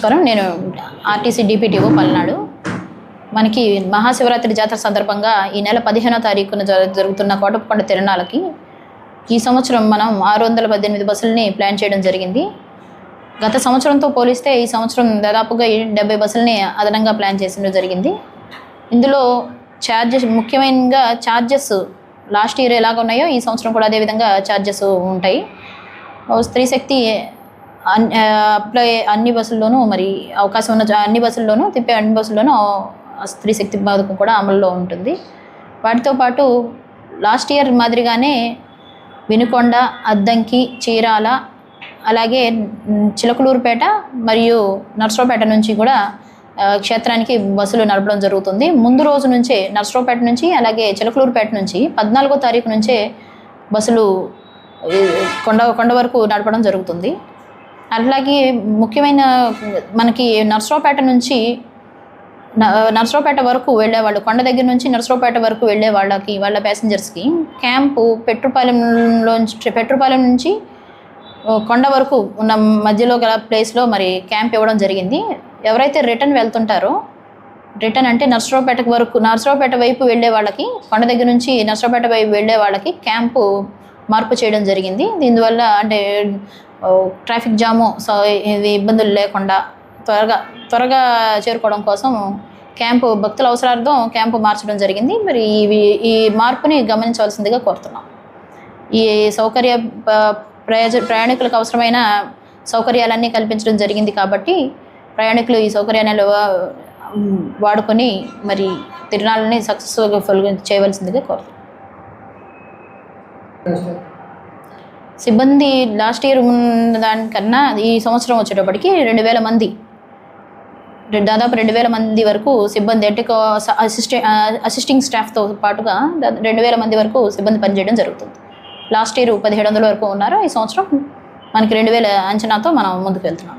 నమస్కారం. నేను RTC DPTO Palnadu. మనకి మహాశివరాత్రి జాతర సందర్భంగా ఈ నెల 15వ తారీఖున జరుగుతున్న కోటప్పకొండ తిరునాళ్ళకి ఈ సంవత్సరం మనం 618 బస్సులని ప్లాన్ చేయడం జరిగింది. గత సంవత్సరంతో పోలిస్తే ఈ సంవత్సరం దాదాపుగా 70 బస్సులని అదనంగా ప్లాన్ చేసిన జరిగింది. ఇందులో ముఖ్యమైనగా ఛార్జెస్ లాస్ట్ ఇయర్ ఎలాగ ఉన్నాయో ఈ సంవత్సరం కూడా అదేవిధంగా ఛార్జెస్ ఉంటాయి. స్త్రీ శక్తి అప్లై అన్ని బస్సుల్లోనూ మరి అవకాశం ఉన్న అన్ని బస్సుల్లోనూ తిప్పే అన్ని బస్సుల్లోనూ స్త్రీ శక్తి పథకం కూడా అమల్లో ఉంటుంది. వాటితో పాటు లాస్ట్ ఇయర్ మాదిరిగానే వినుకొండ, అద్దంకి, చీరాల, అలాగే చిలకలూరుపేట మరియు నర్సరావుపేట నుంచి కూడా క్షేత్రానికి బస్సులు నడపడం జరుగుతుంది. ముందు రోజు నుంచే నర్సరావుపేట నుంచి అలాగే చిలకలూరుపేట నుంచి 14వ తారీఖు నుంచే బస్సులు కొండ వరకు నడపడం జరుగుతుంది. అలాగే ముఖ్యమైన మనకి నర్సరావుపేట వరకు వెళ్ళేవాళ్ళు, కొండ దగ్గర నుంచి నర్సరావుపేట వరకు వెళ్ళే వాళ్ళ ప్యాసింజర్స్కి క్యాంపు పెట్రుపాలెం నుంచి కొండ వరకు ఉన్న మధ్యలో గల ప్లేస్లో మరి క్యాంప్ ఇవ్వడం జరిగింది. ఎవరైతే రిటర్న్ వెళ్తుంటారో, రిటర్న్ అంటే నర్సరావుపేట వైపు వెళ్ళే వాళ్ళకి, కొండ దగ్గర నుంచి నర్సరావుపేట వైపు వెళ్ళే వాళ్ళకి క్యాంపు మార్పు చేయడం జరిగింది. దీనివల్ల అంటే ట్రాఫిక్ జాము ఇబ్బందులు లేకుండా త్వరగా చేరుకోవడం కోసం భక్తుల అవసరార్థం క్యాంపు మార్చడం జరిగింది. మరి ఈ మార్పుని గమనించవలసిందిగా కోరుతున్నాం. ఈ ప్రయాణికులకు అవసరమైన సౌకర్యాలన్నీ కల్పించడం జరిగింది కాబట్టి ప్రయాణికులు ఈ సౌకర్యాన్ని వాడుకొని మరి తిరునాళ్ళని సక్సెస్ఫుల్గా చేయవలసిందిగా కోరుతున్నాం. సిబ్బంది లాస్ట్ ఇయర్ ఉన్న దానికన్నా ఈ సంవత్సరం వచ్చేటప్పటికి 2000 మంది, దాదాపు 2000 మంది వరకు సిబ్బంది అంటే అసిస్టింగ్ స్టాఫ్తో పాటుగా 2000 మంది వరకు సిబ్బంది పనిచేయడం జరుగుతుంది. లాస్ట్ ఇయర్ 1700 వరకు ఉన్నారు. ఈ సంవత్సరం మనకి 2000 అంచనాతో మనం ముందుకు వెళ్తున్నాం.